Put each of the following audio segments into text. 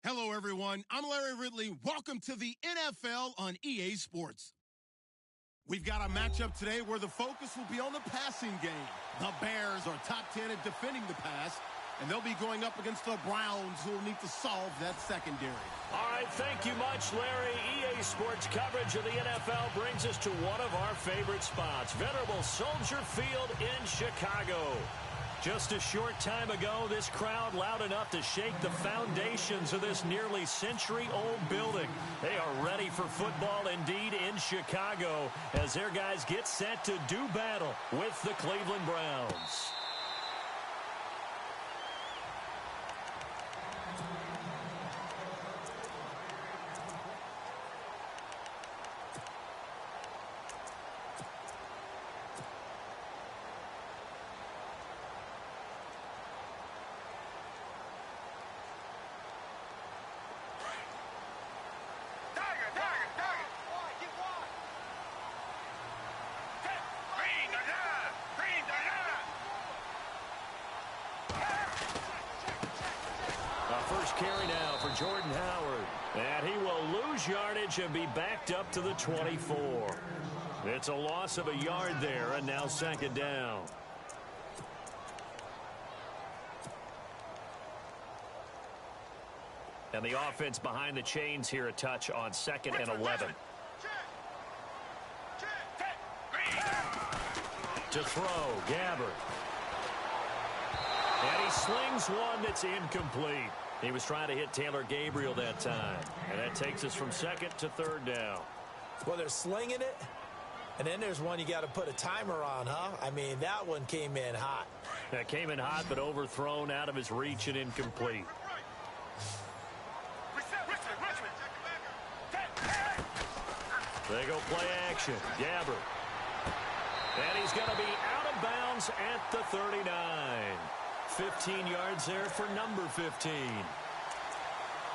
Hello, everyone. I'm Larry Ridley. Welcome to the NFL on EA Sports. We've got a matchup today where the focus will be on the passing game. The Bears are top 10 at defending the pass, and they'll be going up against the Browns, who will need to solve that secondary. All right, thank you much, Larry. EA Sports coverage of the NFL brings us to one of our favorite spots, venerable Soldier Field in Chicago. Just a short time ago, this crowd loud enough to shake the foundations of this nearly century-old building. They are ready for football indeed in Chicago as their guys get set to do battle with the Cleveland Browns. First carry now for Jordan Howard. And he will lose yardage and be backed up to the 24. It's a loss of a yard there, and now second down. And the offense behind the chains here, a touch on 2nd and 11. To throw, Gabbert. And he slings one that's incomplete. He was trying to hit Taylor Gabriel that time. And that takes us from 2nd to 3rd down. Well, they're slinging it. And then there's one you got to put a timer on, huh? I mean, that one came in hot. That came in hot, but overthrown, out of his reach, and incomplete. They go play action. Gabbert. And he's going to be out of bounds at the 39. 15 yards there for number 15.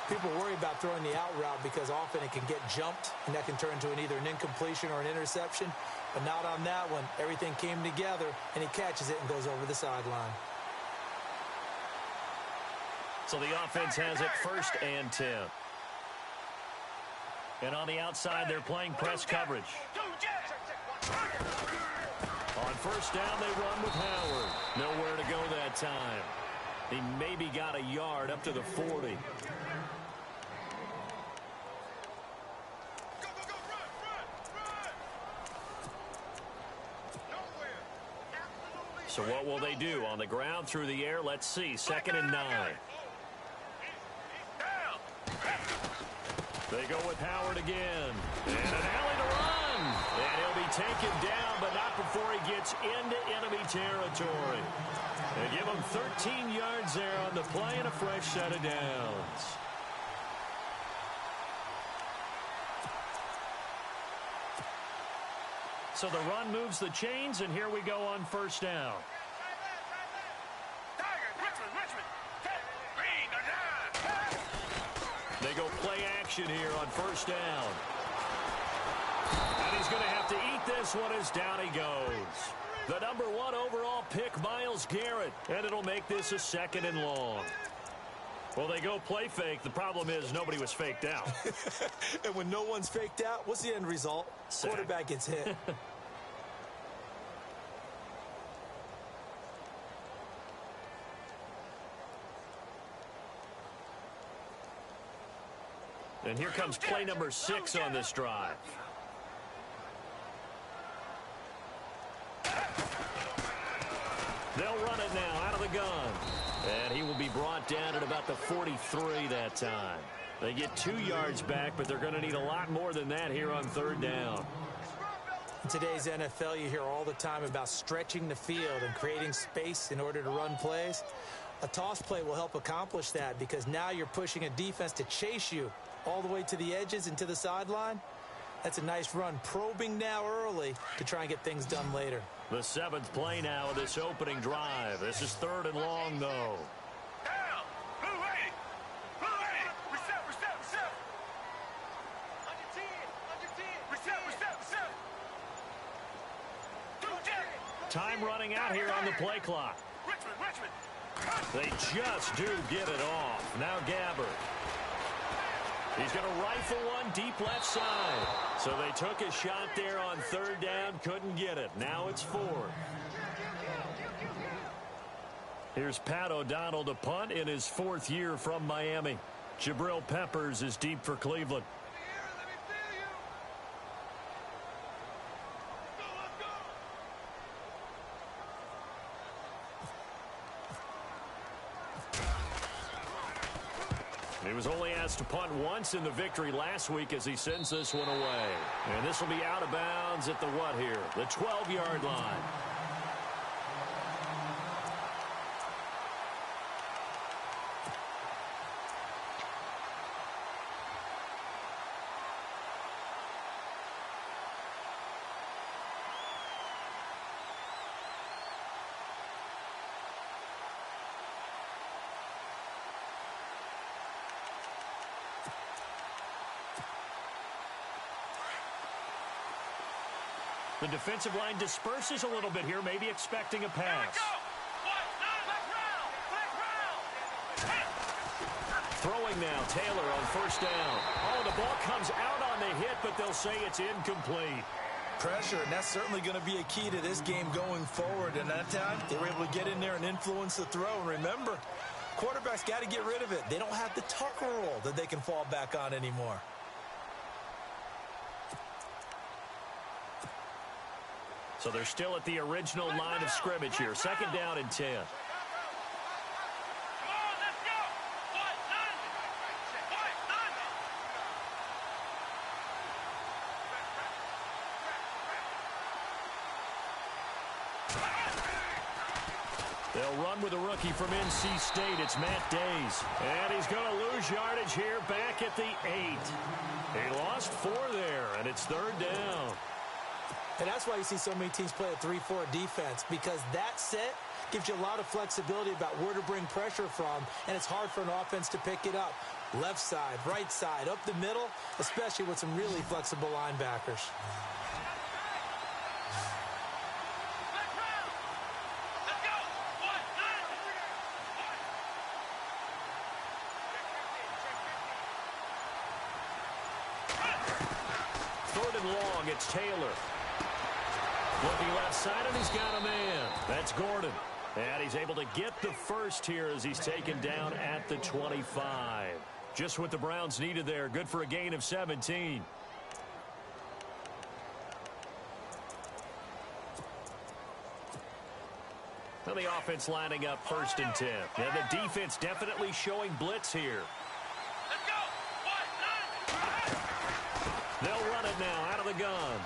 People worry about throwing the out route because often it can get jumped, and that can turn into either an incompletion or an interception. But not on that one. Everything came together, and he catches it and goes over the sideline. So the offense has it 1st and 10. And on the outside, they're playing press coverage. On 1st down, they run with Howard. Nowhere to go that time. He maybe got a yard up to the 40. So what will they do? On the ground, through the air, let's see. 2nd and 9. They go with Howard again. And an alley to run. And he'll be taken down, but not before he gets into enemy territory. They give him 13 yards there on the play and a fresh set of downs. So the run moves the chains, and here we go on 1st down. They go play action here on 1st down. And he's going to have to eat this one as down he goes. The number 1 overall pick, Myles Garrett. And it'll make this a 2nd and long. Well, they go play fake. The problem is nobody was faked out. And when no one's faked out, what's the end result? Sack. Quarterback gets hit. And here comes play number 6 on this drive. They'll run it now out of the gun. And he will be brought down at about the 43 that time. They get 2 yards back, but they're going to need a lot more than that here on 3rd down. In today's NFL, you hear all the time about stretching the field and creating space in order to run plays. A toss play will help accomplish that because now you're pushing a defense to chase you all the way to the edges and to the sideline. That's a nice run, probing now early to try and get things done later. The 7th play now of this opening drive. This is 3rd and long, though. Down! Blue ready! Blue ready! Reset! Under 10! Reset! Time running out here on the play clock. Richmond! They just do get it off. Now Gabbert. He's going to rifle one deep left side. So they took a shot there on third down, couldn't get it. Now it's fourth. Here's Pat O'Donnell to punt in his fourth year from Miami. Jabril Peppers is deep for Cleveland. He was only asked to punt once in the victory last week as he sends this one away. And this will be out of bounds at the what here? The 12-yard line. The defensive line disperses a little bit here, maybe expecting a pass. Throwing now, Taylor on first down. Oh, the ball comes out on the hit, but they'll say it's incomplete. Pressure, and that's certainly going to be a key to this game going forward. And that time, they were able to get in there and influence the throw. And remember, quarterbacks got to get rid of it. They don't have the tuck roll that they can fall back on anymore. So they're still at the original line of scrimmage here. Second down and 10. They'll run with a rookie from NC State. It's Matt Days. And he's going to lose yardage here back at the 8. He lost 4 there, and it's third down. And that's why you see so many teams play a 3-4 defense, because that set gives you a lot of flexibility about where to bring pressure from, and it's hard for an offense to pick it up. Left side, right side, up the middle, especially with some really flexible linebackers. Third and long, it's Taylor. Looking left side, and he's got a man. That's Gordon. And he's able to get the first here as he's taken down at the 25. Just what the Browns needed there. Good for a gain of 17. Now the offense lining up first and 10. And the defense definitely showing blitz here. They'll run it now out of the gun.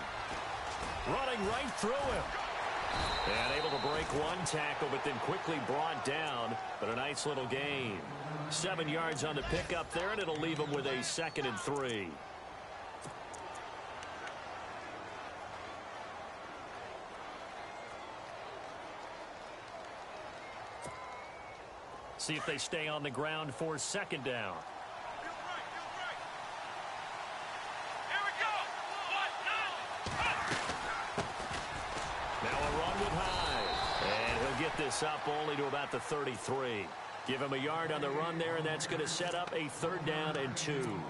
Running right through him. And able to break one tackle, but then quickly brought down. But a nice little gain. 7 yards on the pickup there, and it'll leave him with a 2nd and 3. See if they stay on the ground for 2nd down. This up only to about the 33. Give him a yard on the run there, and that's going to set up a 3rd down and 2.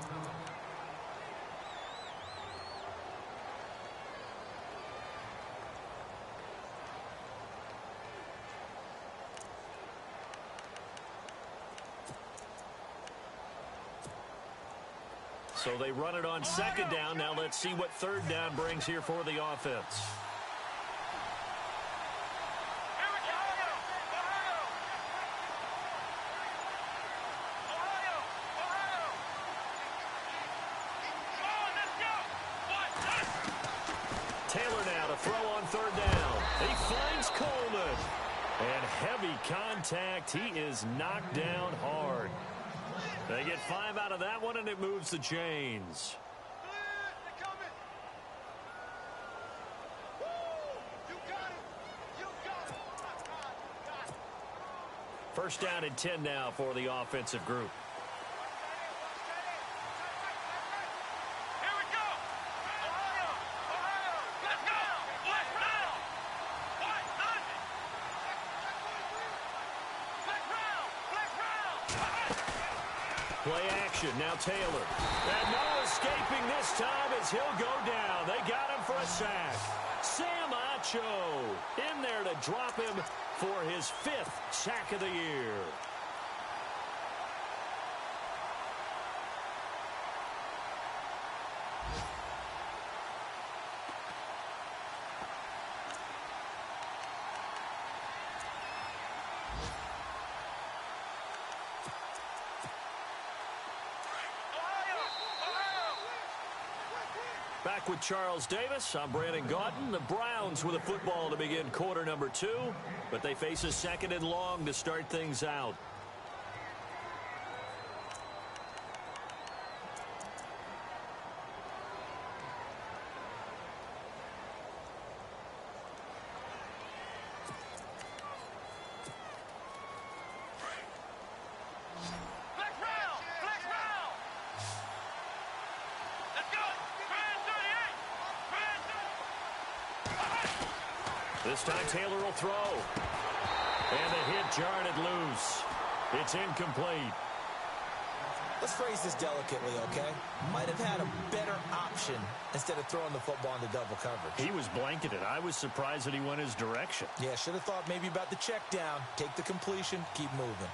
So they run it on 2nd down. Now let's see what 3rd down brings here for the offense. Taylor now to throw on 3rd down. He finds Coleman. And heavy contact. He is knocked down hard. They get 5 out of that one, and it moves the chains. First down and 10 now for the offensive group. Play action. Now Taylor. And no escaping this time as he'll go down. They got him for a sack. Sam Acho in there to drop him for his 5th sack of the year. Back with Charles Davis, I'm Brandon Gaudin. The Browns with a football to begin quarter number 2, but they face a 2nd and long to start things out. This time Taylor will throw. And the hit jarred it loose. It's incomplete. Let's phrase this delicately, okay? Might have had a better option instead of throwing the football into double coverage. He was blanketed. I was surprised that he went his direction. Yeah, should have thought maybe about the check down. Take the completion, keep moving.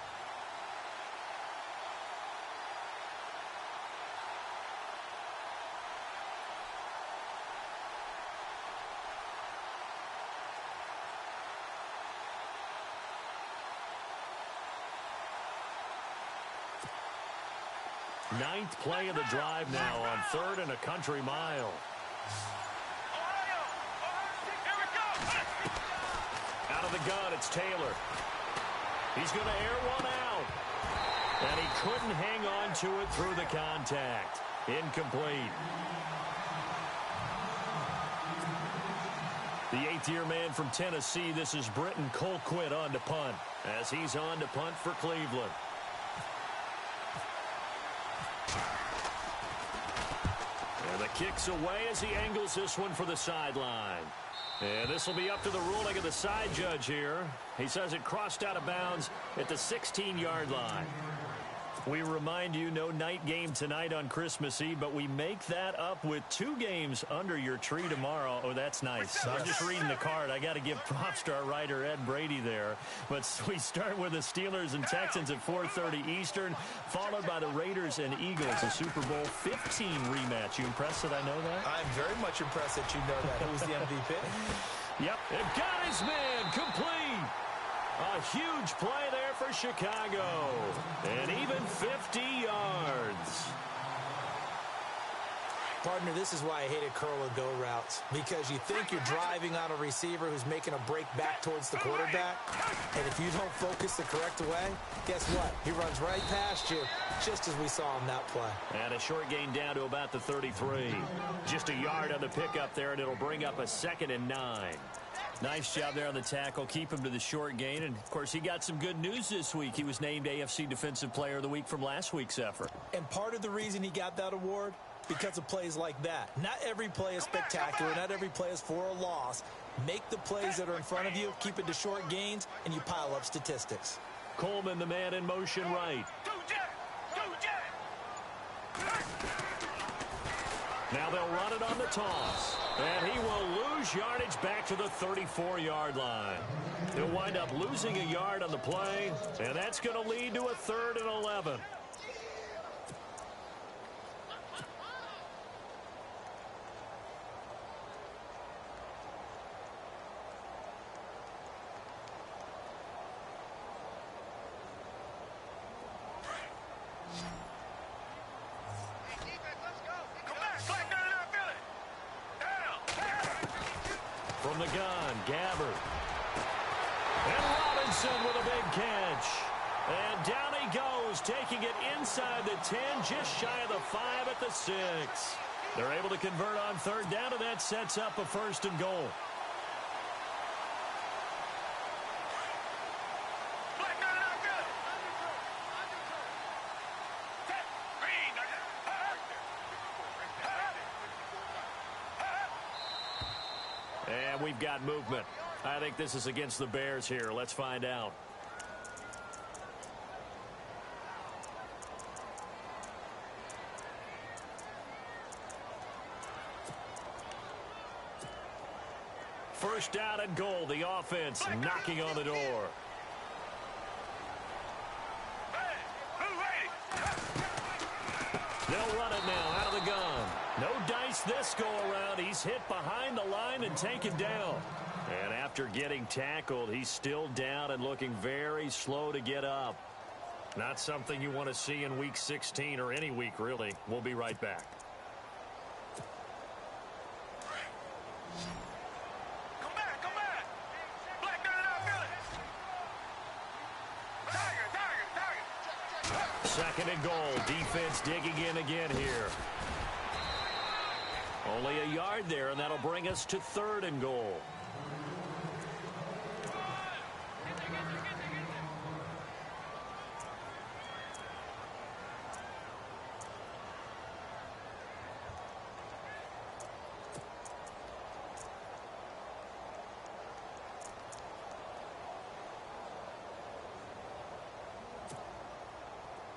Ninth play of the drive now on 3rd and a country mile. Out of the gun, it's Taylor. He's going to air one out. And he couldn't hang on to it through the contact. Incomplete. The 8th-year man from Tennessee, this is Britton Colquitt on to punt, as he's on to punt for Cleveland. And the kick's away as he angles this one for the sideline. And this will be up to the ruling of the side judge here. He says it crossed out of bounds at the 16-yard line. We remind you, no night game tonight on Christmas Eve, but we make that up with 2 games under your tree tomorrow. Oh, that's nice. I'm just reading the card. I got to give props to our writer, Ed Brady, there. But we start with the Steelers and Texans at 4:30 Eastern, followed by the Raiders and Eagles, a Super Bowl 15 rematch. You impressed that I know that? I'm very much impressed that you know that. Who was the MVP? Yep. It got his man complete. A huge play there for Chicago. And even 50 yards. Partner, this is why I hated curl and go routes. Because you think you're driving on a receiver who's making a break back towards the quarterback. And if you don't focus the correct way, guess what? He runs right past you, just as we saw on that play. And a short gain down to about the 33. Just a yard on the pickup there, and it'll bring up a 2nd and 9. Nice job there on the tackle. Keep him to the short gain. And, of course, he got some good news this week. He was named AFC Defensive Player of the Week from last week's effort. And part of the reason he got that award, because of plays like that. Not every play is spectacular. Not every play is for a loss. Make the plays that are in front of you, keep it to short gains, and you pile up statistics. Coleman, the man in motion right. Now they'll run it on the toss. And he will lose yardage back to the 34-yard line. He'll wind up losing a yard on the play, and that's going to lead to a 3rd and 11. From the gun, Gabbard. And Robinson with a big catch. And down he goes, taking it inside the 10, just shy of the 5 at the 6. They're able to convert on 3rd down, and that sets up a 1st and goal. And we've got movement. I think this is against the Bears here. Let's find out. First down and goal. The offense knocking on the door. They'll run it now out of the gun. No dice this go-around. He's hit behind the line and taken down. And after getting tackled, he's still down and looking very slow to get up. Not something you want to see in Week 16 or any week, really. We'll be right back. Come back, come back. Black, get it out, get it. Tiger. Second and goal. Defense digging in again here. Only a yard there, and that'll bring us to third and goal.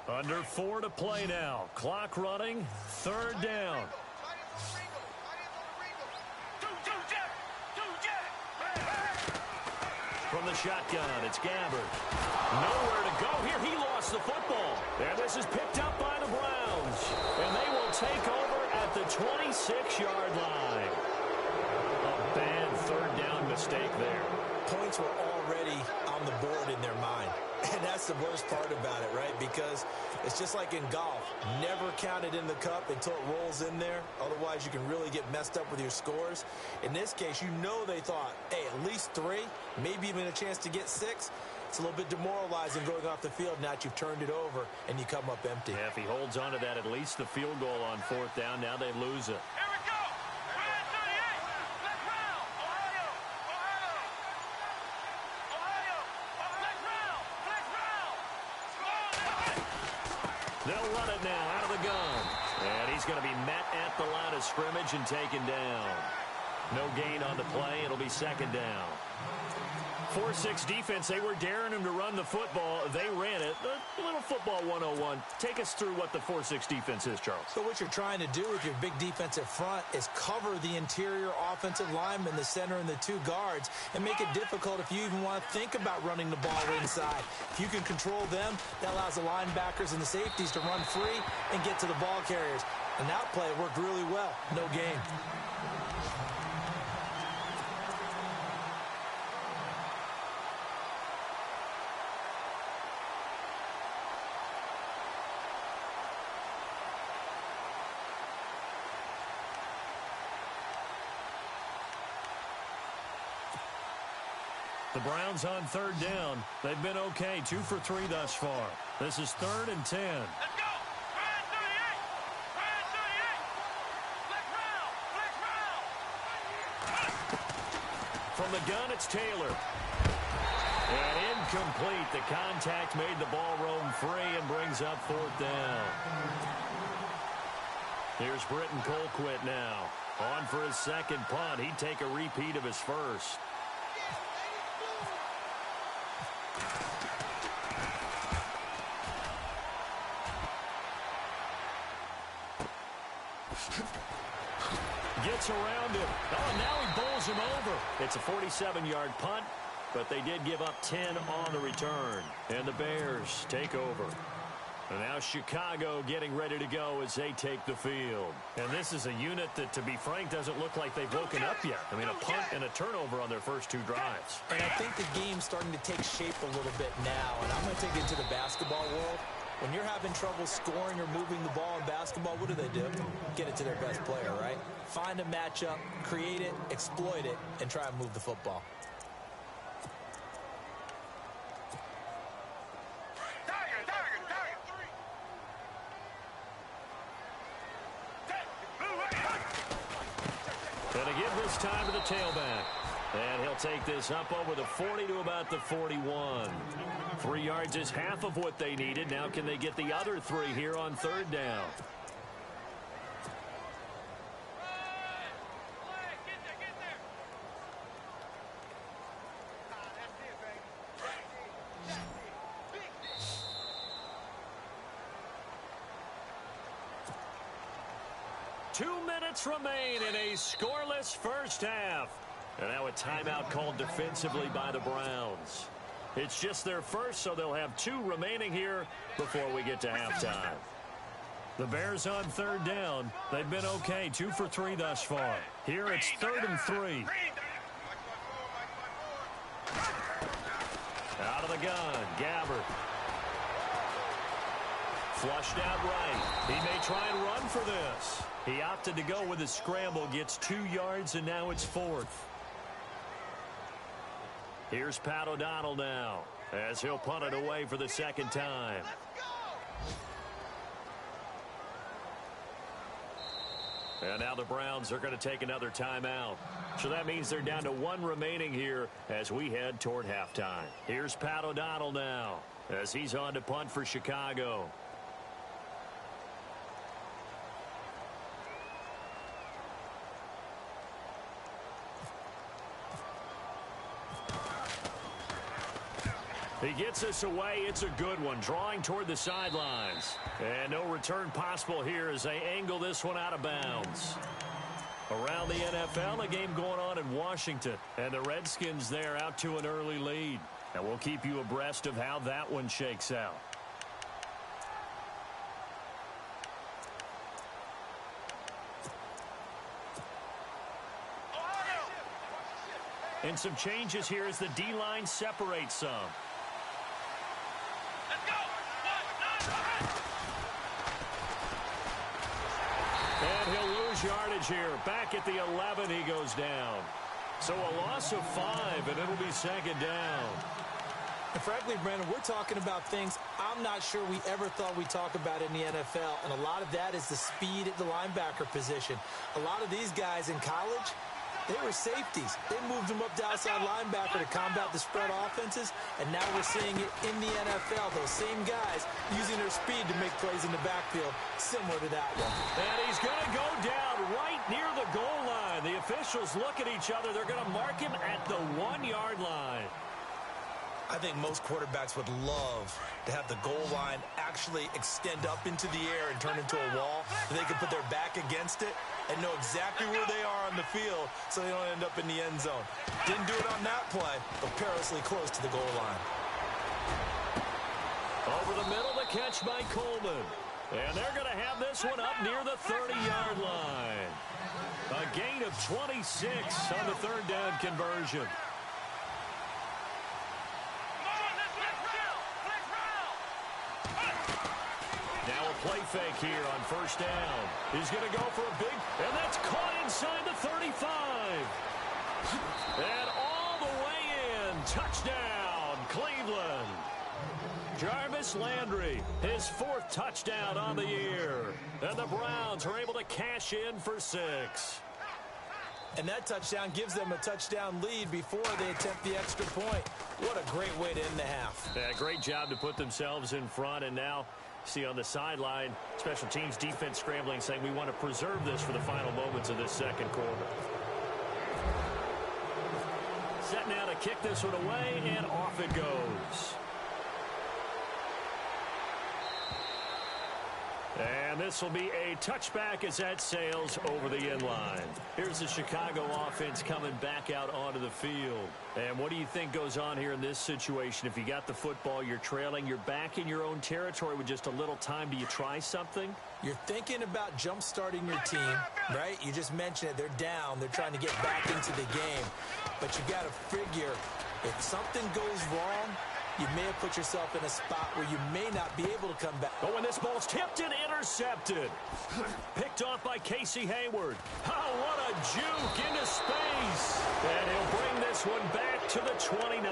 Under 4 to play now. Clock running. Third down. From the shotgun, it's Gabbard. Nowhere to go here. He lost the football. And this is picked up by the Browns. And they will take over at the 26-yard line. A bad third down mistake there. Points were already on the board in their mind. And that's the worst part about it, right? Because it's just like in golf. Never count it in the cup until it rolls in there. Otherwise, you can really get messed up with your scores. In this case, you know they thought, hey, at least 3, maybe even a chance to get 6. It's a little bit demoralizing going off the field now that you've turned it over and you come up empty. Yeah, if he holds on to that, at least the field goal on fourth down, now they lose it. Here we go. Red 38. Let's round. Ohio. Ohio. Ohio. Let's round. Let's round. They'll run it now out of the gun. And he's going to be met at the line of scrimmage and taken down. No gain on the play. It'll be second down. 4-6 defense, they were daring him to run the football. They ran it. A little football 101. Take us through what the 4-6 defense is, Charles. So what you're trying to do with your big defensive front is cover the interior offensive lineman, the center, and the 2 guards, and make it difficult if you even want to think about running the ball inside. If you can control them, that allows the linebackers and the safeties to run free and get to the ball carriers. And that play worked really well. No gain. The Browns on third down. They've been okay, 2 for 3 thus far. This is 3rd and 10. Let's go. Red 38. Red 38. Let's round. Let's round. From the gun, it's Taylor. And incomplete. The contact made the ball roam free and brings up 4th down. Here's Britton Colquitt now. On for his second punt. He'd take a repeat of his first. Gets around him. Oh, and now he bowls him over. It's a 47-yard punt, but they did give up 10 on the return. And the Bears take over. And now Chicago getting ready to go as they take the field. And this is a unit that, to be frank, doesn't look like they've woken up yet. I mean, a punt and a turnover on their first 2 drives. And I think the game's starting to take shape a little bit now. And I'm going to take it to the basketball world. When you're having trouble scoring or moving the ball in basketball, what do? Get it to their best player, right? Find a matchup, create it, exploit it, and try and move the football. And to give this time to the tailback. And he'll take this up over the 40 to about the 41. 3 yards is half of what they needed. Now can they get the other 3 here on third down? Two minutes remain in a scoreless first half. And now a timeout called defensively by the Browns. It's just their first, so they'll have 2 remaining here before we get to halftime. The Bears on 3rd down. They've been okay, 2 for 3 thus far. Here it's 3rd and 3. Out of the gun, Gabbert. Flushed out right. He may try and run for this. He opted to go with a scramble, gets 2 yards, and now it's 4th. Here's Pat O'Donnell now, as he'll punt it away for the 2nd time. And now the Browns are going to take another timeout. So that means they're down to 1 remaining here as we head toward halftime. Here's Pat O'Donnell now, as he's on to punt for Chicago. He gets us away. It's a good one, drawing toward the sidelines. And no return possible here as they angle this one out of bounds. Around the NFL, a game going on in Washington. And the Redskins there out to an early lead. And we'll keep you abreast of how that one shakes out. And some changes here as the D-line separates some. And he'll lose yardage here. Back at the 11, he goes down. So a loss of 5, and it'll be 2nd down. And frankly, Brandon, we're talking about things I'm not sure we ever thought we'd talk about in the NFL. And a lot of that is the speed at the linebacker position. A lot of these guys in college, they were safeties. They moved them up to outside linebacker to combat the spread offenses, and now we're seeing it in the NFL. Those same guys using their speed to make plays in the backfield, similar to that one. And he's going to go down right near the goal line. The officials look at each other. They're going to mark him at the 1-yard line. I think most quarterbacks would love to have the goal line actually extend up into the air and turn into a wall, and they can put their back against it and know exactly where they are on the field so they don't end up in the end zone. Didn't do it on that play, but perilously close to the goal line. Over the middle, the catch by Coleman. And they're going to have this one up near the 30-yard line. A gain of 26 on the 3rd down conversion. Now a play fake here on 1st down. He's going to go for a big, and that's caught inside the 35. And all the way in. Touchdown, Cleveland. Jarvis Landry, his 4th touchdown on the year. And the Browns are able to cash in for 6. And that touchdown gives them a touchdown lead before they attempt the extra point. What a great way to end the half. Yeah, great job to put themselves in front, and now see on the sideline, special teams defense scrambling, saying we want to preserve this for the final moments of this 2nd quarter. Set now to kick this one away, and off it goes. And this will be a touchback as that sails over the inline. Here's the Chicago offense coming back out onto the field. And what do you think goes on here in this situation? If you got the football, you're trailing, you're back in your own territory with just a little time. Do you try something? You're thinking about jump-starting your team, right? You just mentioned it. They're down. They're trying to get back into the game. But you got to figure, if something goes wrong, you may have put yourself in a spot where you may not be able to come back. Oh, and this ball's tipped and intercepted. Picked off by Casey Hayward. Oh, what a juke into space. And he'll bring this one back to the 29.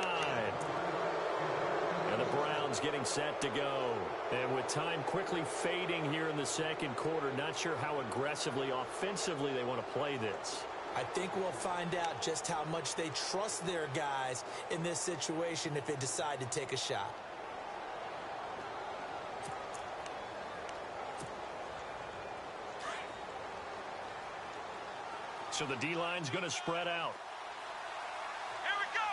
And the Browns getting set to go. And with time quickly fading here in the 2nd quarter, not sure how aggressively, offensively they want to play this. I think we'll find out just how much they trust their guys in this situation if they decide to take a shot. So the D-line's going to spread out. Here we go.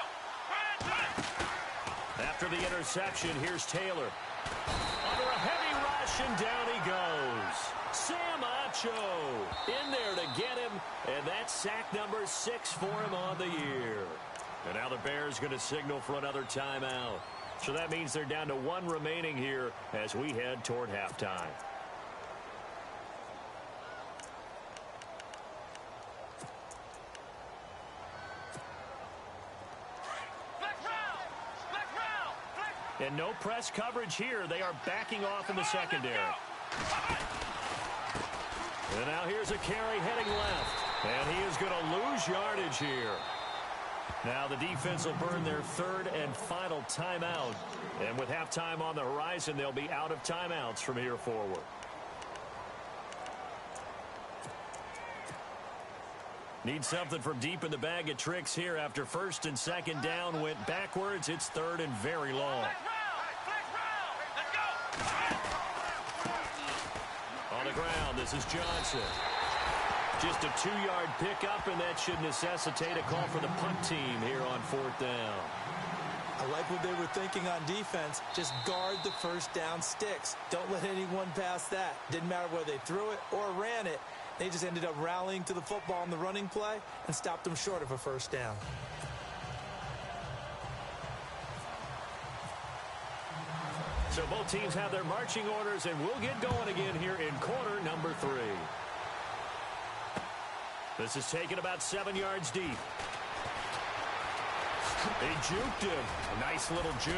After the interception, here's Taylor. Under a heavy rush, and down he goes. Sam Acho in there to get him and that's sack number 6 for him on the year. And now the Bears going to signal for another timeout. So that means they're down to 1 remaining here as we head toward halftime. And no press coverage here. They are backing off in the secondary. And now here's a carry heading left. And he is going to lose yardage here. Now the defense will burn their 3rd and final timeout. And with halftime on the horizon, they'll be out of timeouts from here forward. Need something from deep in the bag of tricks here after 1st and 2nd down went backwards. It's 3rd and very long. On the ground, this is Johnson. Just a 2-yard pickup, and that should necessitate a call for the punt team here on 4th down. I like what they were thinking on defense. Just guard the 1st down sticks. Don't let anyone pass that. Didn't matter whether they threw it or ran it. They just ended up rallying to the football in the running play and stopped them short of a 1st down. So both teams have their marching orders, and we'll get going again here in quarter number 3. This is taken about 7 yards deep. They juked him. A nice little juke.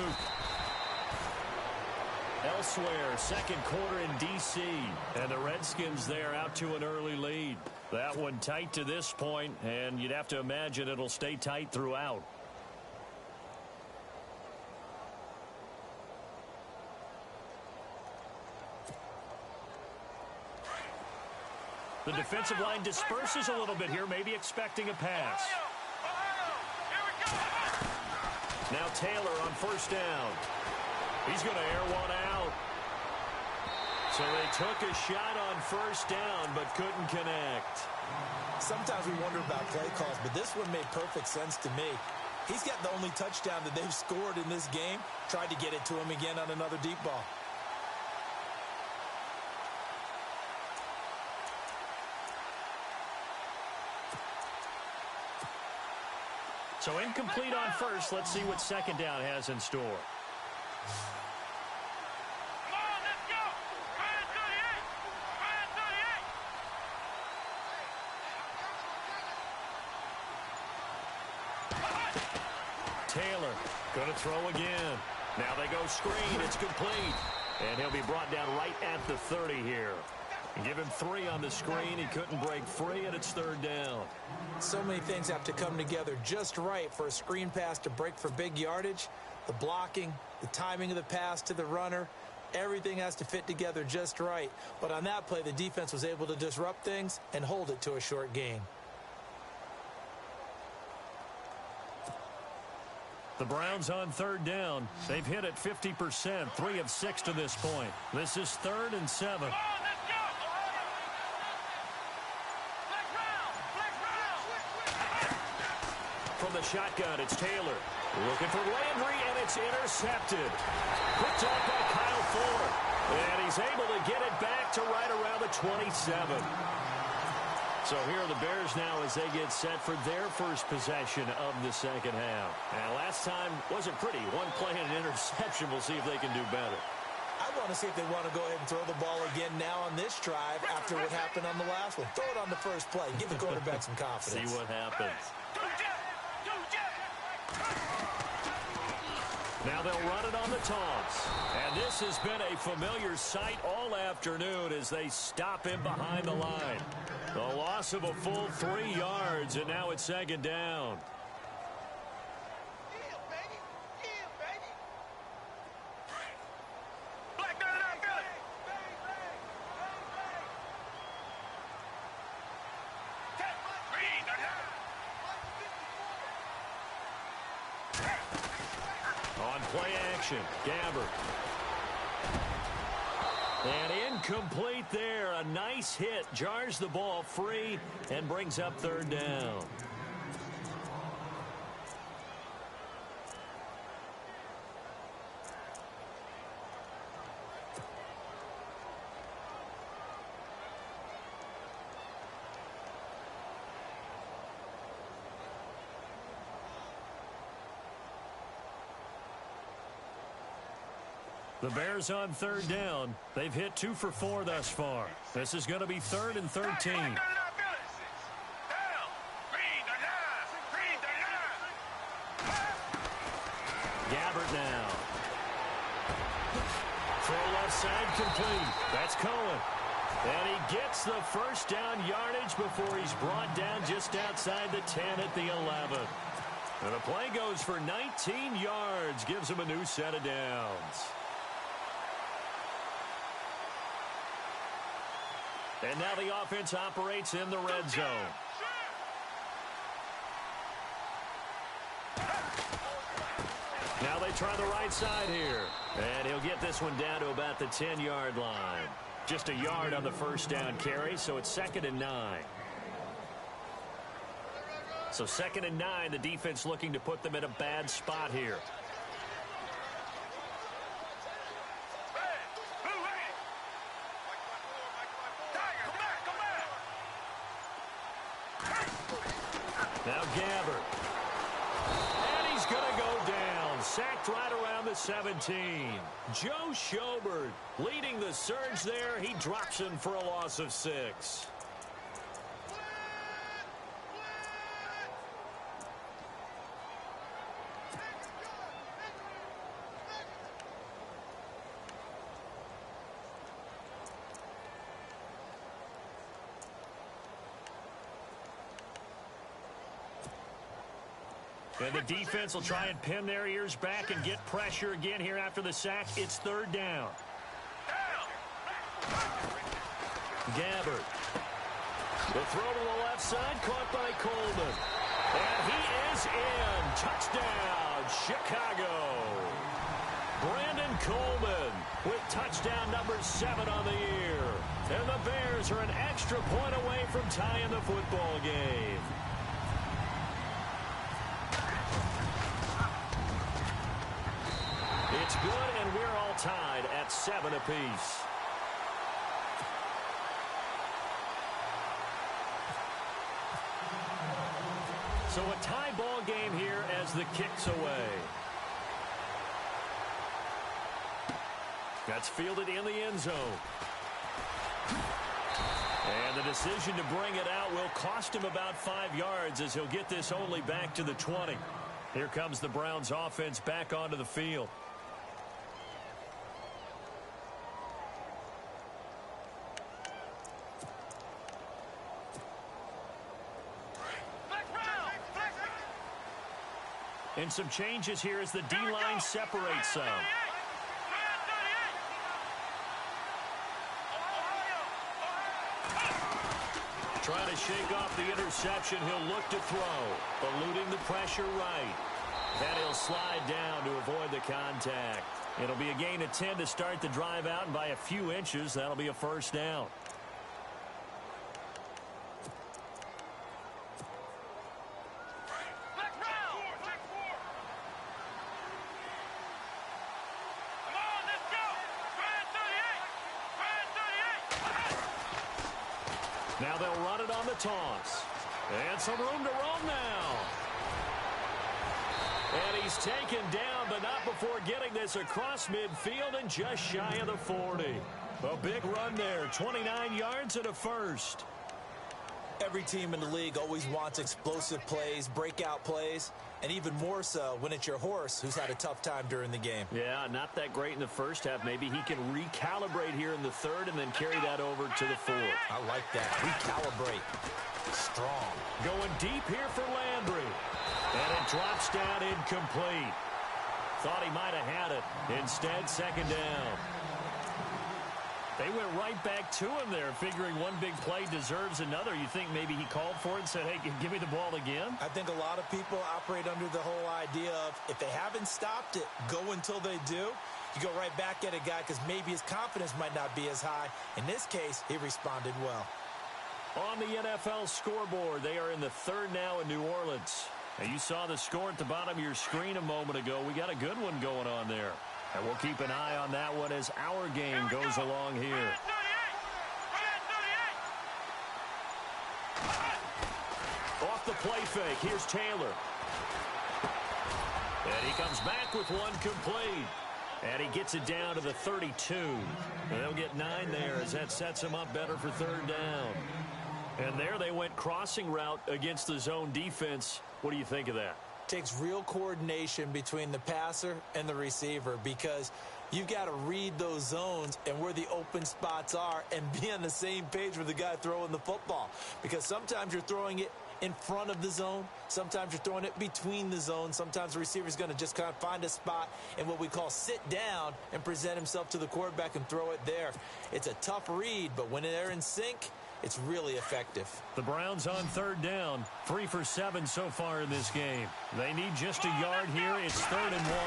Elsewhere, 2nd quarter in D.C. And the Redskins there out to an early lead. That one tight to this point, and you'd have to imagine it'll stay tight throughout. The defensive line disperses a little bit here, maybe expecting a pass. Now Taylor on 1st down. He's going to air one out. So they took a shot on 1st down, but couldn't connect. Sometimes we wonder about play calls, but this one made perfect sense to me. He's got the only touchdown that they've scored in this game. Tried to get it to him again on another deep ball. So incomplete on 1st. Let's see what 2nd down has in store. Taylor going to throw again. Now they go screen. It's complete. And he'll be brought down right at the 30 here. Give him 3 on the screen. He couldn't break free, and it's 3rd down. So many things have to come together just right for a screen pass to break for big yardage. The blocking, the timing of the pass to the runner, everything has to fit together just right. But on that play, the defense was able to disrupt things and hold it to a short gain. The Browns on 3rd down. They've hit it 50%, 3 of 6 to this point. This is 3rd and 7. From the shotgun, it's Taylor. Looking for Landry, and it's intercepted. Picked off by Kyle Fuller. And he's able to get it back to right around the 27. So here are the Bears now as they get set for their first possession of the 2nd half. And last time wasn't pretty. 1 play and an interception. We'll see if they can do better. I want to see if they want to go ahead and throw the ball again now on this drive after what happened on the last one. Throw it on the first play. Give the quarterback some confidence. See what happens. Now they'll run it on the toss. And this has been a familiar sight all afternoon as they stop him behind the line. The loss of a full 3 yards, and now it's 2nd down. On play action, Gabbert. And incomplete there. A nice hit. Jars the ball free and brings up 3rd down. The Bears on third down. They've hit 2 for 4 thus far. This is going to be 3rd and 13. Gabbert now. Throw left side complete. That's Cohen. And he gets the first down yardage before he's brought down just outside the 10 at the 11. And the play goes for 19 yards. Gives him a new set of downs. And now the offense operates in the red zone. Now they try the right side here. And he'll get this one down to about the 10-yard line. Just a yard on the first down carry, so it's 2nd and 9. So 2nd and 9, the defense looking to put them in a bad spot here. Now Gabbert. And he's going to go down. Sacked right around the 17. Joe Schobert leading the surge there. He drops him for a loss of 6. And the defense will try and pin their ears back and get pressure again here after the sack. It's 3rd down. Gabbert. The throw to the left side, caught by Coleman. And he is in. Touchdown, Chicago. Brandon Coleman with touchdown number 7 on the year. And the Bears are an extra point away from tying the football game. It's good, and we're all tied at 7 apiece. So a tie ball game here as the kick's away. That's fielded in the end zone. And the decision to bring it out will cost him about 5 yards as he'll get this only back to the 20. Here comes the Browns offense back onto the field. And some changes here as the D-line separates some. Trying to shake off the interception. He'll look to throw. Eluding the pressure right. Then he'll slide down to avoid the contact. It'll be a gain of 10 to start the drive out, and by a few inches, that'll be a first down. Now they'll run it on the toss. And some room to roam now. And he's taken down, but not before getting this across midfield and just shy of the 40. A big run there, 29 yards and a first. Every team in the league always wants explosive plays, breakout plays, and even more so when it's your horse who's had a tough time during the game. Yeah, not that great in the first half. Maybe he can recalibrate here in the third and then carry that over to the fourth. I like that. Recalibrate. Strong. Going deep here for Landry. And it drops down incomplete. Thought he might have had it. Instead, second down. They went right back to him there, figuring one big play deserves another. You think maybe he called for it and said, hey, give me the ball again? I think a lot of people operate under the whole idea of if they haven't stopped it, go until they do. You go right back at a guy because maybe his confidence might not be as high. In this case, he responded well. On the NFL scoreboard, they are in the third now in New Orleans. Now, you saw the score at the bottom of your screen a moment ago. We got a good one going on there. And we'll keep an eye on that one as our game goes along here. Off the play fake, here's Taylor. And he comes back with one complete. And he gets it down to the 32. And they'll get 9 there as that sets him up better for third down. And there they went crossing route against the zone defense. What do you think of that? Takes real coordination between the passer and the receiver because you've got to read those zones and where the open spots are and be on the same page with the guy throwing the football. Because sometimes you're throwing it in front of the zone. Sometimes you're throwing it between the zones. Sometimes the receiver's going to just kind of find a spot and what we call sit down and present himself to the quarterback and throw it there. It's a tough read, but when they're in sync, it's really effective. The Browns on third down, 3 for 7 so far in this game. They need just a yard here. It's 3rd and 1.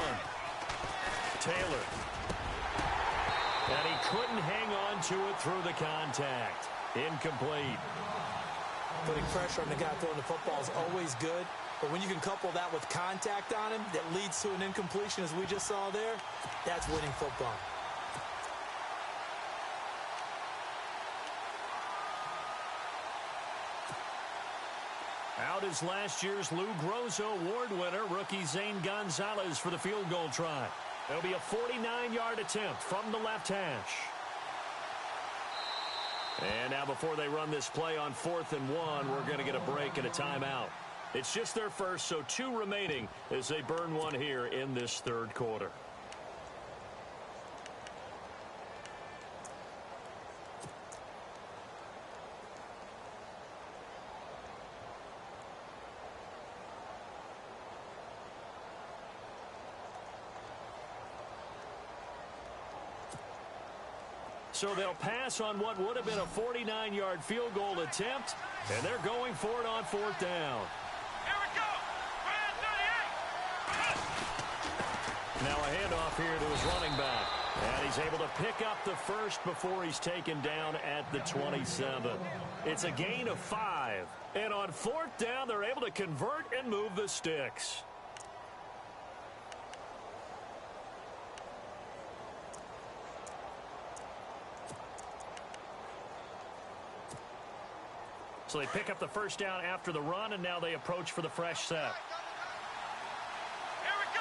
Taylor. And he couldn't hang on to it through the contact. Incomplete. Putting pressure on the guy throwing the football is always good, but when you can couple that with contact on him that leads to an incompletion as we just saw there, that's winning football. Out is last year's Lou Grosso Award winner, rookie Zane Gonzalez for the field goal try. It'll be a 49-yard attempt from the left hash. And now before they run this play on 4th and 1, we're going to get a break and a timeout. It's just their first, so 2 remaining as they burn one here in this third quarter. So they'll pass on what would have been a 49-yard field goal attempt, and they're going for it on 4th down. Here we go. Now a handoff here to his running back. And he's able to pick up the first before he's taken down at the 27. It's a gain of 5. And on 4th down, they're able to convert and move the sticks. So they pick up the first down after the run, and now they approach for the fresh set. Here we go.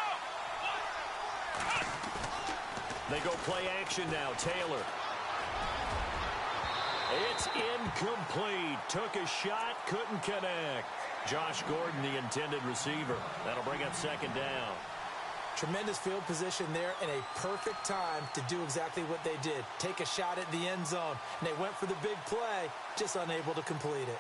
They go play action now. Taylor. It's incomplete. Took a shot, couldn't connect. Josh Gordon, the intended receiver. That'll bring up 2nd down. Tremendous field position there and a perfect time to do exactly what they did. Take a shot at the end zone. And they went for the big play, just unable to complete it.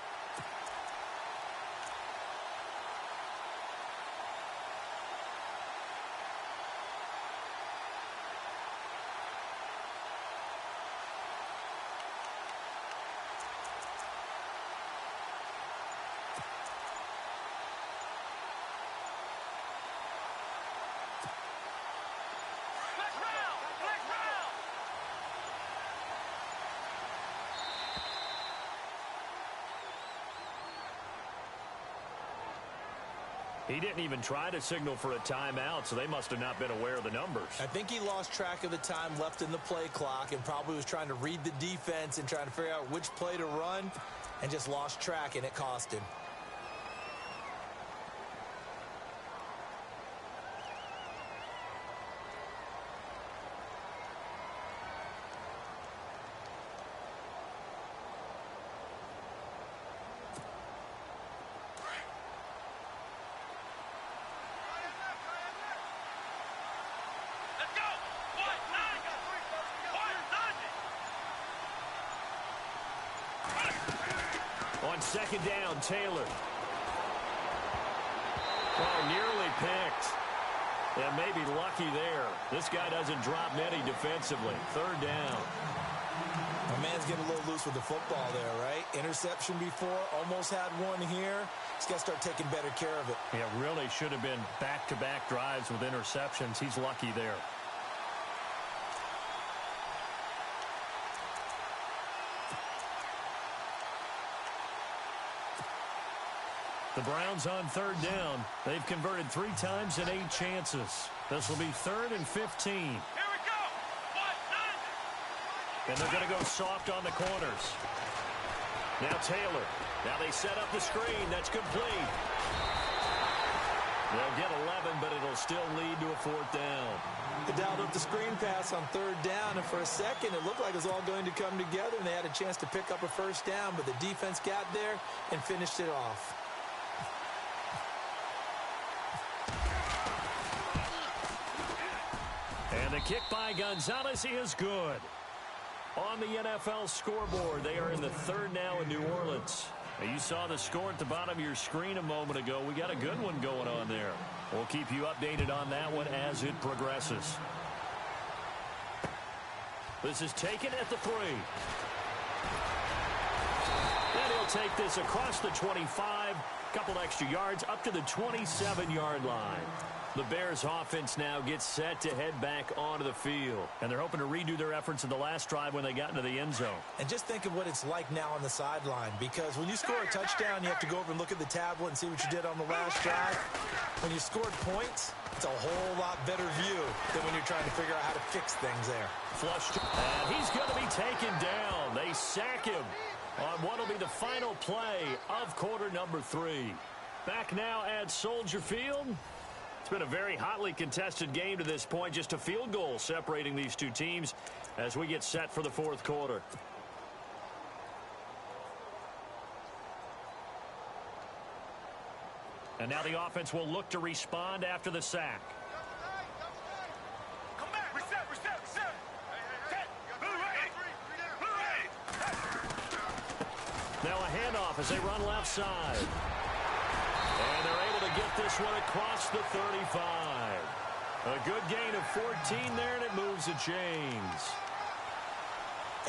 He didn't even try to signal for a timeout, so they must have not been aware of the numbers. I think he lost track of the time left in the play clock and probably was trying to read the defense and trying to figure out which play to run and just lost track, and it cost him. On 2nd down, Taylor. Oh, nearly picked. And maybe lucky there. This guy doesn't drop many defensively. 3rd down. My man's getting a little loose with the football there, right? Interception before, almost had one here. He's got to start taking better care of it. Yeah, really should have been back-to-back drives with interceptions. He's lucky there. The Browns on 3rd down. They've converted 3 times in 8 chances. This will be 3rd and 15. Here we go. And they're going to go soft on the corners. Now Taylor. Now they set up the screen. That's complete. They'll get 11, but it'll still lead to a 4th down. They dialed up the screen pass on 3rd down, and for a second, it looked like it was all going to come together, and they had a chance to pick up a 1st down, but the defense got there and finished it off. And the kick by Gonzalez is good. On the NFL scoreboard, they are in the 3rd now in New Orleans. You saw the score at the bottom of your screen a moment ago. We got a good one going on there. We'll keep you updated on that one as it progresses. This is taken at the 3. And he'll take this across the 25. Couple extra yards up to the 27-yard line. The Bears offense now gets set to head back onto the field. And they're hoping to redo their efforts in the last drive when they got into the end zone. And just think of what it's like now on the sideline, because when you score a touchdown, you have to go over and look at the tablet and see what you did on the last drive. When you scored points, it's a whole lot better view than when you're trying to figure out how to fix things there. Flushed. And he's going to be taken down. They sack him on what will be the final play of quarter number 3. Back now at Soldier Field. It's been a very hotly contested game to this point. Just a field goal separating these two teams as we get set for the 4th quarter. And now the offense will look to respond after the sack. Come back. Reset. Now a handoff as they run left side. And they're able to get this one across the 35. A good gain of 14 there, and it moves the chains.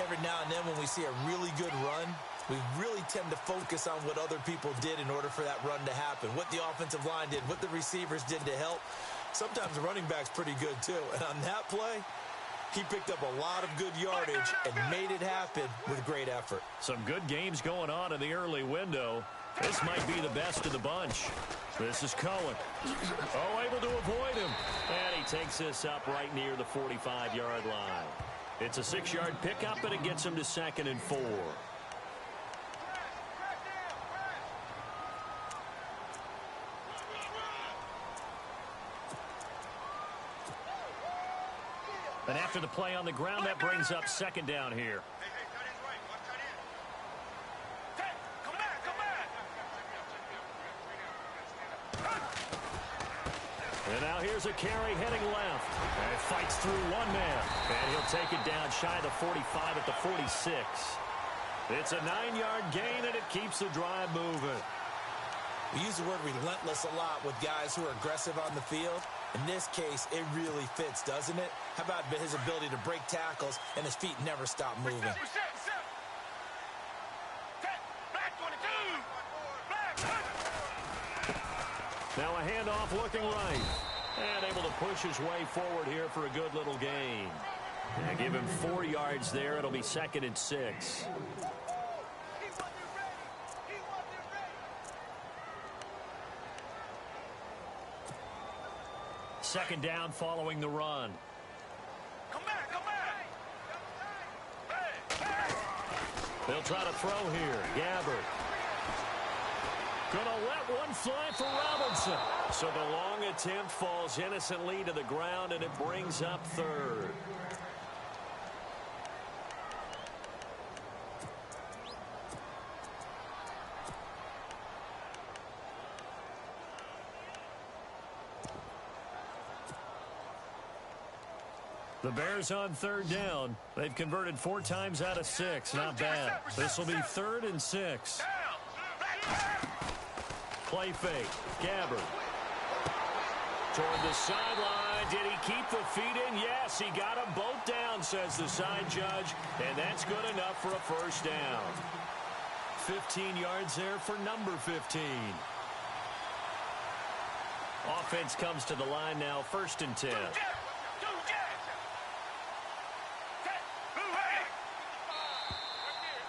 Every now and then when we see a really good run, we really tend to focus on what other people did in order for that run to happen. What the offensive line did, what the receivers did to help. Sometimes the running back's pretty good too. And on that play, he picked up a lot of good yardage and made it happen with great effort. Some good games going on in the early window. This might be the best of the bunch. This is Cohen. Oh, able to avoid him. And he takes this up right near the 45-yard line. It's a 6-yard pickup, and it gets him to 2nd and 4. And after the play on the ground, that brings up 2nd down here. And now here's a carry heading left. And fights through one man. And he'll take it down shy of the 45 at the 46. It's a 9-yard gain, and it keeps the drive moving. We use the word relentless a lot with guys who are aggressive on the field. In this case, it really fits, doesn't it? How about his ability to break tackles and his feet never stop moving? Reset. Black 22. Now a handoff looking right. And able to push his way forward here for a good little gain. And give him 4 yards there. It'll be 2nd and 6. Second down following the run. Come back. They'll try to throw here. Gabbard. Gonna let one fly for Robinson. So the long attempt falls innocently to the ground, and it brings up 3rd. The Bears on 3rd down. They've converted 4 times out of 6. Not bad. This will be 3rd and 6. Play fake. Gabbard. Toward the sideline. Did he keep the feet in? Yes, he got them both down, says the side judge. And that's good enough for a 1st down. 15 yards there for number 15. Offense comes to the line now, 1st and 10.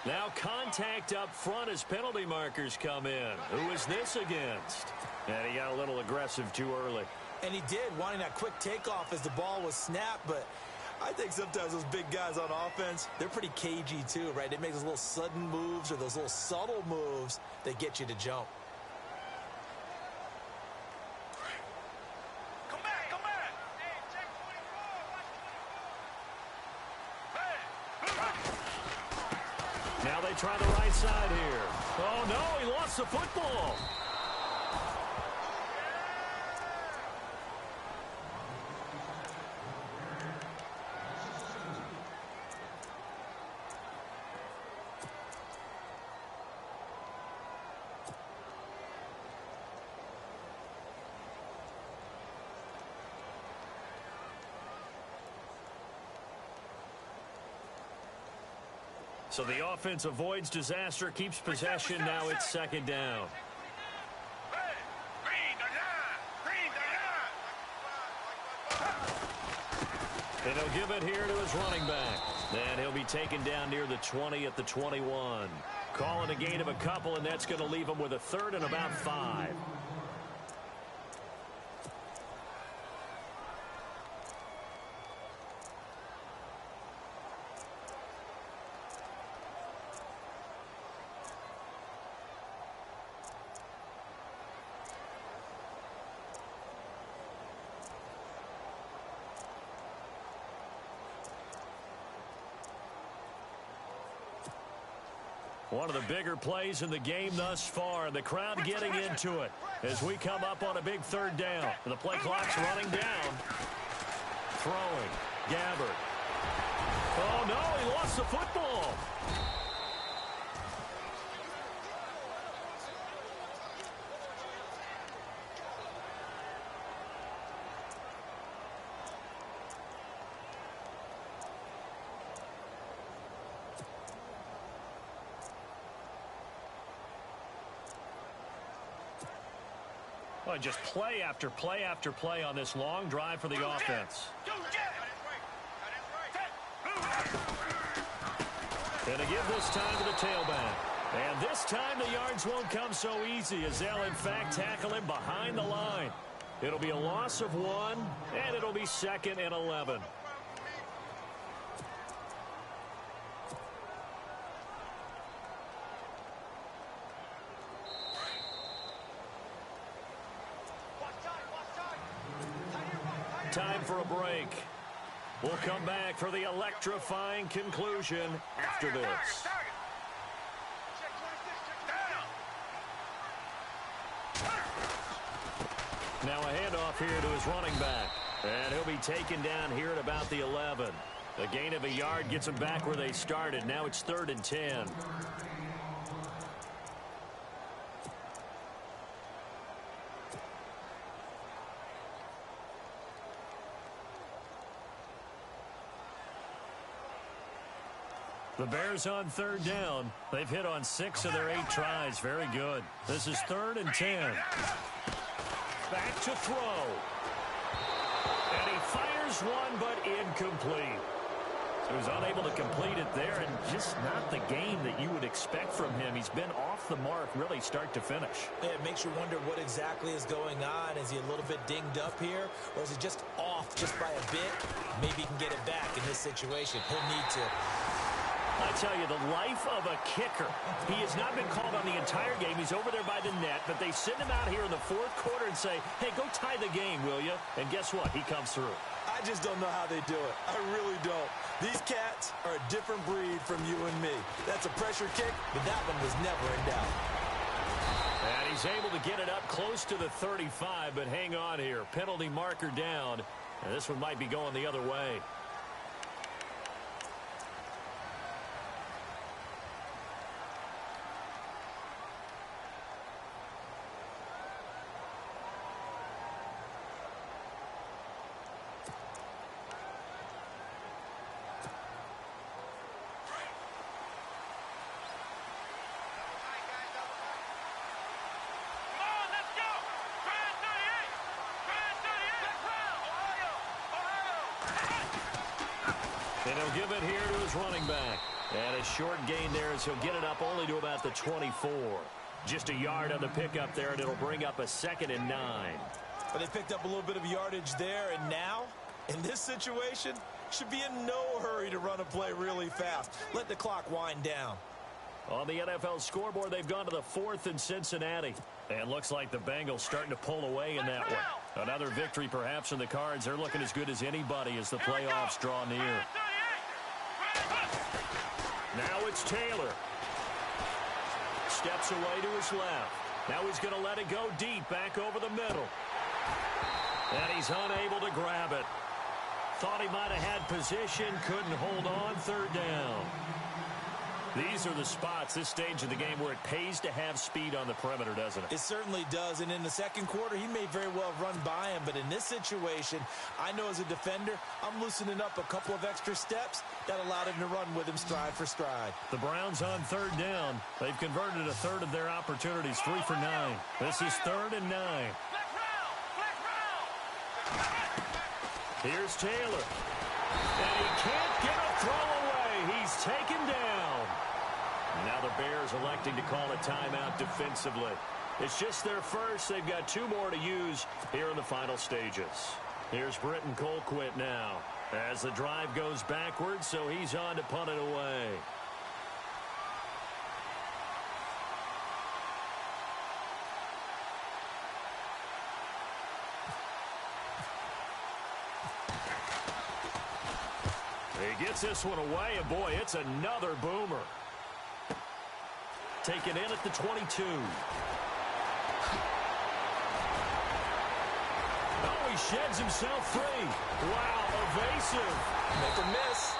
Now contact up front as penalty markers come in. Who is this against? And he got a little aggressive too early. And he did, wanting that quick takeoff as the ball was snapped. But I think sometimes those big guys on offense, they're pretty cagey too, right? They make those little sudden moves or those little subtle moves that get you to jump. lost the football. So the offense avoids disaster, keeps possession. Now it's second down. And he'll give it here to his running back. And he'll be taken down near the 20 at the 21. Calling a gain of a couple, and that's going to leave him with a third and about 5. One of the bigger plays in the game thus far. The crowd getting into it as we come up on a big third down. The play clock's running down. Throwing. Gabbard. Oh, no, he lost the football. Well, just play after play after play on this long drive for the offense. And to give this time to the tailback. And this time the yards won't come so easy as they'll, in fact, tackle him behind the line. It'll be a loss of 1, and it'll be second and 11. Time for a break. We'll come back for the electrifying conclusion after this. Now a handoff here to his running back. And he'll be taken down here at about the 11. A gain of a yard gets him back where they started. Now it's 3rd and 10. The Bears on 3rd down. They've hit on 6 of their 8 tries. Very good. This is 3rd and 10. Back to throw. And he fires one, but incomplete. So he was unable to complete it there, and just not the game that you would expect from him. He's been off the mark really start to finish. Yeah, it makes you wonder what exactly is going on. Is he a little bit dinged up here, or is he just off just by a bit? Maybe he can get it back in this situation. He'll need to. I tell you, the life of a kicker. He has not been called on the entire game. He's over there by the net, but they send him out here in the 4th quarter and say, hey, go tie the game, will you? And guess what? He comes through. I just don't know how they do it. I really don't. These cats are a different breed from you and me. That's a pressure kick, but that one was never in doubt. And he's able to get it up close to the 35, but hang on here. Penalty marker down, and this one might be going the other way. And he'll give it here to his running back. And a short gain there as he'll get it up only to about the 24. Just a yard on the pickup there, and it'll bring up a 2nd and 9. But they picked up a little bit of yardage there, and now, in this situation, should be in no hurry to run a play really fast. Let the clock wind down. On the NFL scoreboard, they've gone to the 4th in Cincinnati. And looks like the Bengals starting to pull away in that one. Another victory perhaps in the cards. They're looking as good as anybody as the playoffs draw near. Now it's Taylor. steps away to his left. Now he's going to let it go deep back over the middle. And he's unable to grab it. Thought he might have had position, couldn't hold on, third down. These are the spots, this stage of the game, where it pays to have speed on the perimeter, doesn't it? It certainly does, and in the second quarter, he may very well run by him, but in this situation, I know as a defender, I'm loosening up a couple of extra steps that allowed him to run with him stride for stride. The Browns on third down. They've converted a third of their opportunities, 3 for 9. This is 3rd and 9. Here's Taylor. And he can't get a throw away. He's taken down. Now the Bears electing to call a timeout defensively. It's just their first. They've got 2 more to use here in the final stages. Here's Britton Colquitt now as the drive goes backwards, so he's on to punt it away. He gets this one away, and boy, it's another boomer. Taken in at the 22. Oh, he sheds himself free. Wow, evasive. Make a miss.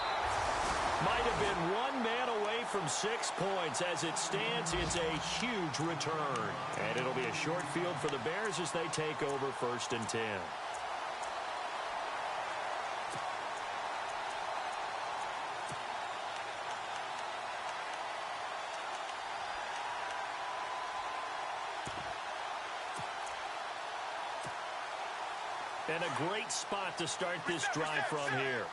Might have been 1 man away from 6 points. As it stands, it's a huge return. And it'll be a short field for the Bears as they take over 1st and 10. And a great spot to start this drive from here.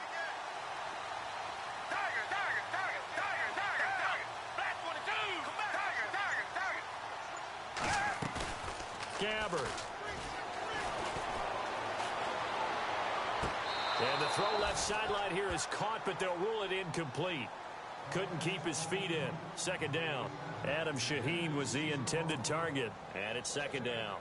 Gabbard. And the throw left sideline here is caught, but they'll rule it incomplete. Couldn't keep his feet in. 2nd down. Adam Shaheen was the intended target. And it's 2nd down.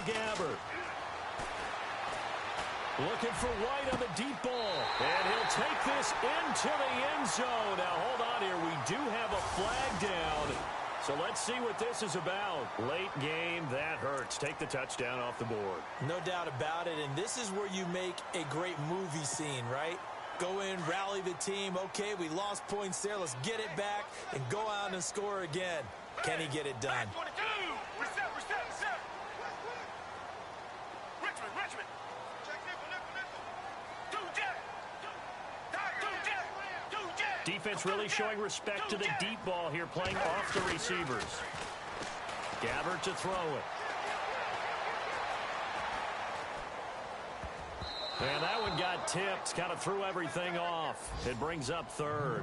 Gabbard. Looking for White on the deep ball. And he'll take this into the end zone. Now, hold on here. We do have a flag down. So let's see what this is about. Late game, that hurts. Take the touchdown off the board. No doubt about it. And this is where you make a great movie scene, right? Go in, rally the team. Okay, we lost points there. Let's get it back and go out and score again. Can he get it done? Defense really showing respect to the deep ball here, playing off the receivers. Gabbard to throw it. And that one got tipped, kind of threw everything off. It brings up 3rd.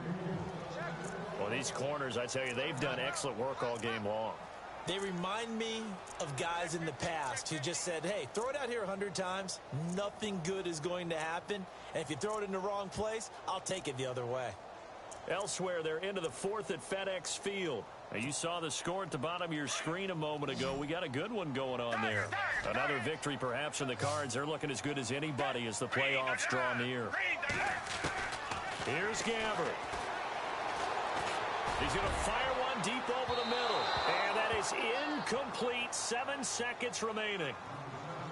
Well, these corners, I tell you, they've done excellent work all game long. They remind me of guys in the past who just said, hey, throw it out here 100 times. Nothing good is going to happen. And if you throw it in the wrong place, I'll take it the other way. Elsewhere, they're into the 4th at FedEx Field. Now, you saw the score at the bottom of your screen a moment ago. We got a good one going on there. Another victory perhaps in the cards. They're looking as good as anybody as the playoffs draw near. Here's Gabbard. He's going to fire one deep over the middle. And that is incomplete. 7 seconds remaining.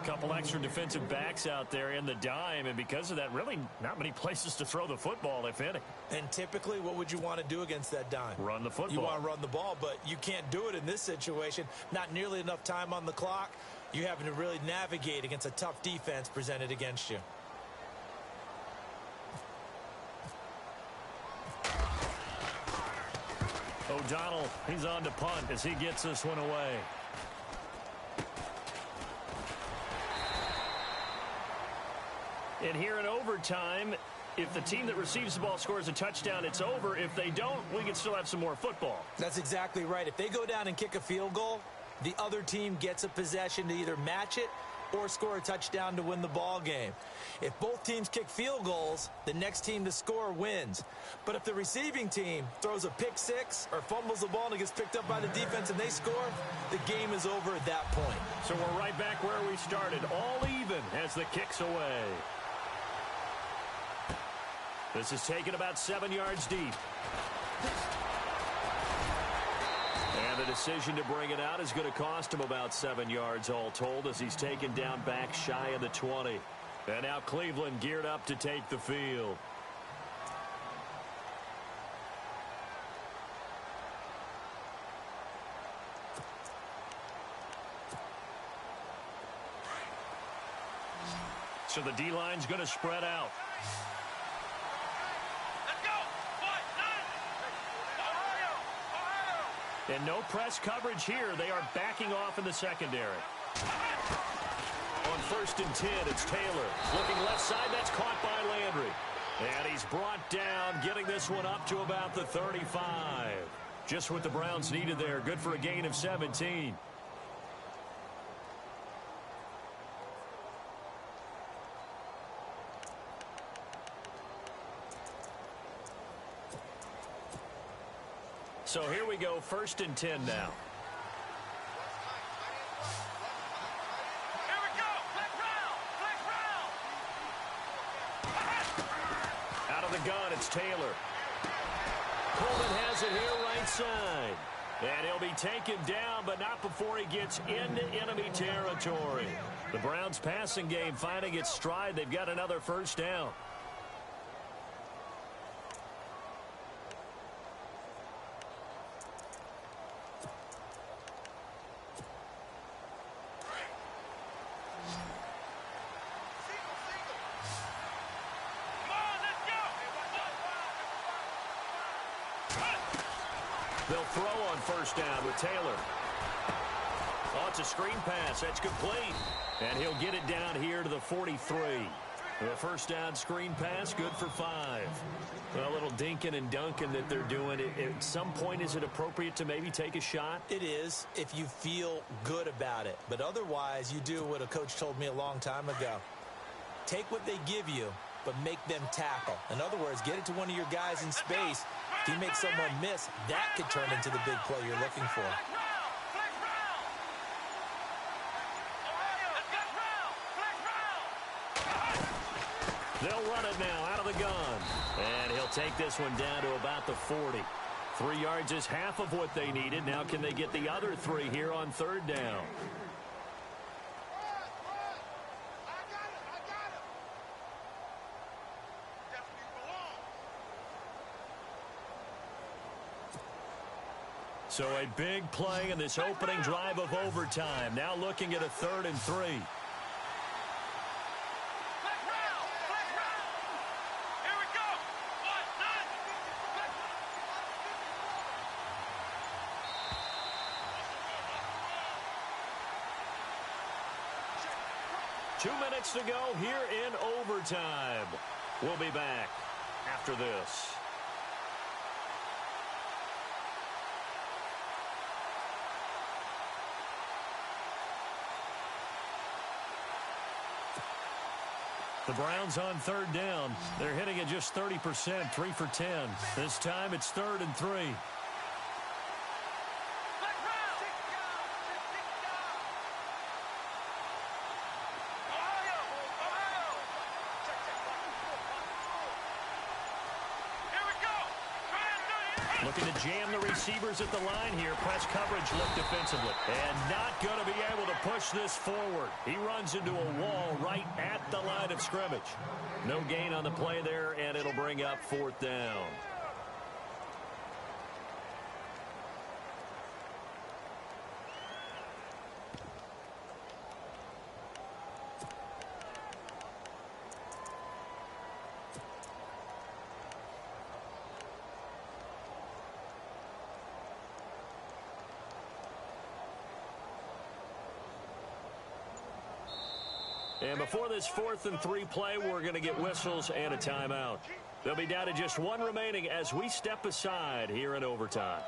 Couple extra defensive backs out there in the dime, and because of that, really not many places to throw the football, if any. And typically, what would you want to do against that dime? Run the football. You want to run the ball, but you can't do it in this situation. Not nearly enough time on the clock. You having to really navigate against a tough defense presented against you. O'Donnell, he's on to punt as he gets this one away. And here in overtime, if the team that receives the ball scores a touchdown, it's over. If they don't, we can still have some more football. That's exactly right. If they go down and kick a field goal, the other team gets a possession to either match it or score a touchdown to win the ball game. If both teams kick field goals, the next team to score wins. But if the receiving team throws a pick six or fumbles the ball and it gets picked up by the defense and they score, the game is over at that point. So we're right back where we started, all even as the kick's away. This is taken about 7 yards deep. And the decision to bring it out is going to cost him about 7 yards all told as he's taken down back shy of the 20. And now Cleveland geared up to take the field. So the D-line's going to spread out. And no press coverage here. They are backing off in the secondary. On 1st and 10, it's Taylor. Looking left side, that's caught by Landry. And he's brought down, getting this one up to about the 35. Just what the Browns needed there. Good for a gain of 17. So here we go, 1st and 10 now. Here we go. Flex round. Out of the gun, it's Taylor. Coleman has it here right side. And he'll be taken down, but not before he gets into enemy territory. The Browns passing game finding its stride. They've got another 1st down. They'll throw on 1st down with Taylor. Oh, it's a screen pass. That's complete. And he'll get it down here to the 43. The 1st down screen pass, good for 5. A little dinking and dunking that they're doing. At some point, is it appropriate to maybe take a shot? It is if you feel good about it. But otherwise, you do what a coach told me a long time ago. Take what they give you, but make them tackle. In other words, get it to one of your guys in space. If you make someone miss, that could turn into the big play you're looking for. They'll run it now out of the gun. And he'll take this one down to about the 40. 3 yards is half of what they needed. Now can they get the other 3 here on 3rd down? So a big play in this opening drive of overtime. Now looking at a 3rd and 3. Here we go. 2 minutes to go here in overtime. We'll be back after this. The Browns on 3rd down. They're hitting at just 30%, 3 for 10. This time it's 3rd and 3. Looking to jam the receivers at the line here. Press coverage look defensively. And not going to be able to push this forward. He runs into a wall right at the line of scrimmage. No gain on the play there, and it'll bring up 4th down. And before this 4th and 3 play, we're going to get whistles and a timeout. They'll be down to just 1 remaining as we step aside here in overtime.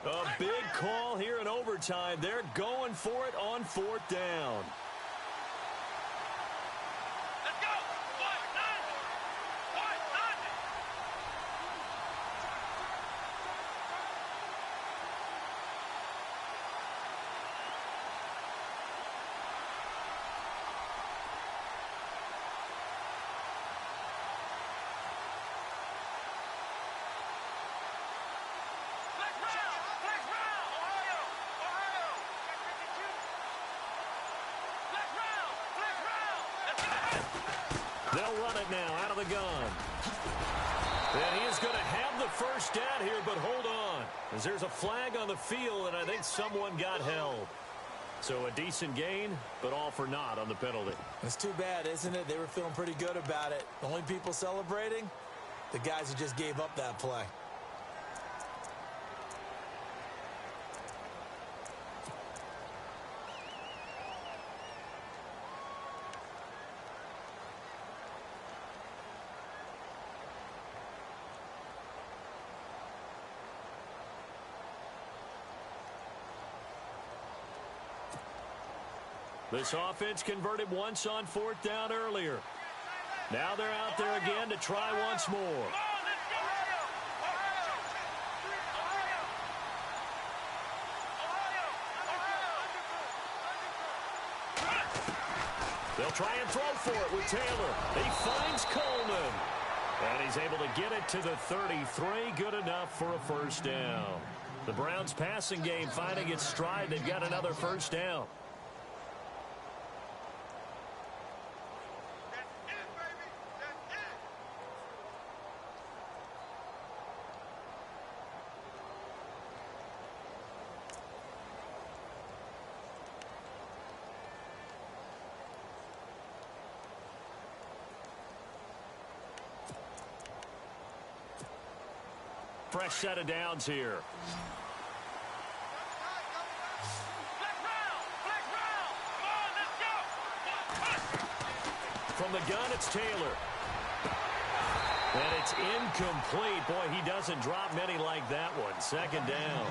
A big call here in overtime. They're going for it on 4th down. Let's go. 4-9. 4-9. They'll run it now out of the gun. And he is going to have the first down here, but hold on, as there's a flag on the field, and I think someone got held. So a decent gain, but all for naught on the penalty. It's too bad, isn't it? They were feeling pretty good about it. The only people celebrating, the guys who just gave up that play. This offense converted once on 4th down earlier. Now they're out there again to try once more. They'll try and throw for it with Taylor. He finds Coleman. And he's able to get it to the 33. Good enough for a first down. The Browns passing game finding its stride. They've got another first down. Fresh set of downs here. From the gun, it's Taylor. And it's incomplete. Boy, he doesn't drop many like that one. 2nd down.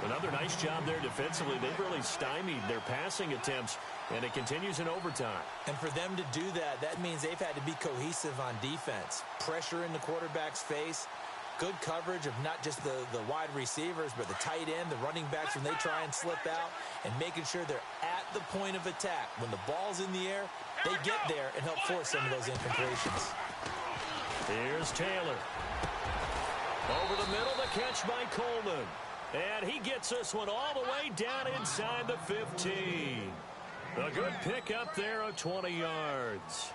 Another nice job there defensively. They've really stymied their passing attempts, and it continues in overtime. And for them to do that, that means they've had to be cohesive on defense. Pressure in the quarterback's face. Good coverage of not just the wide receivers, but the tight end, the running backs when they try and slip out, and making sure they're at the point of attack. When the ball's in the air, they get there and help force some of those incompletions. Here's Taylor. Over the middle, the catch by Coleman. And he gets this one all the way down inside the 15. A good pickup there of 20 yards.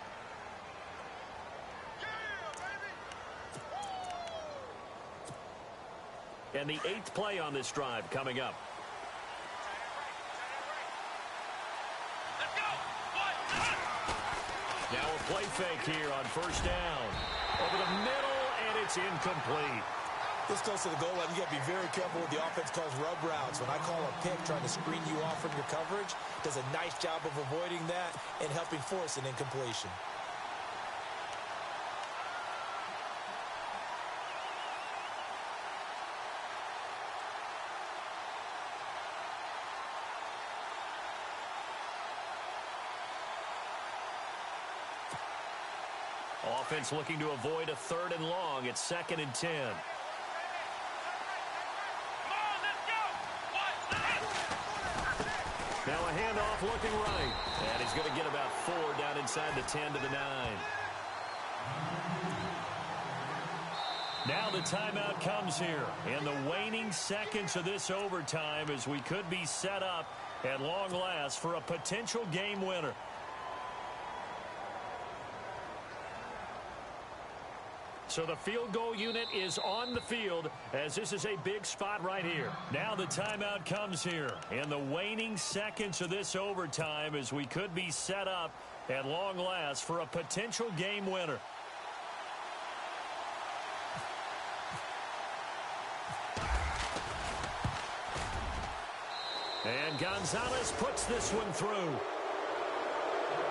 And the 8th play on this drive coming up. Now a play fake here on first down. Over the middle, and it's incomplete. This close to the goal line, you got to be very careful with the offense calls rub routes. When I call a pick trying to screen you off from your coverage, does a nice job of avoiding that and helping force an incompletion. Offense looking to avoid a 3rd and long. It's 2nd and 10. Now a handoff looking right. And he's going to get about 4 down inside the 10 to the 9. Now the timeout comes here. In the waning seconds of this overtime, as we could be set up at long last for a potential game winner. So the field goal unit is on the field, as this is a big spot right here. Now the timeout comes here in the waning seconds of this overtime, as we could be set up at long last for a potential game winner. And Gonzalez puts this one through.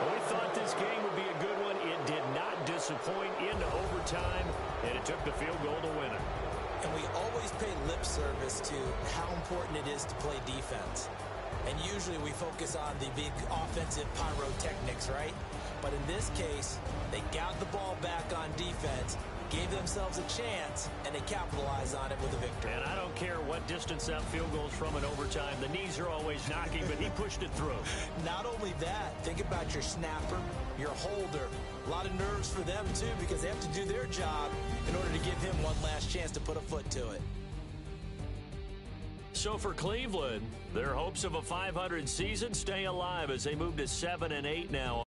Well, we thought this game would be a good one. It did not disappoint into overtime, and it took the field goal to win it. And we always pay lip service to how important it is to play defense. And usually we focus on the big offensive pyrotechnics, right? But in this case, they got the ball back on defense, gave themselves a chance, and they capitalized on it with a victory. And I don't care what distance that field goes from in overtime. The knees are always knocking, but he pushed it through. Not only that, think about your snapper, your holder. A lot of nerves for them, too, because they have to do their job in order to give him one last chance to put a foot to it. So for Cleveland, their hopes of a 500 season stay alive as they move to 7-8 now.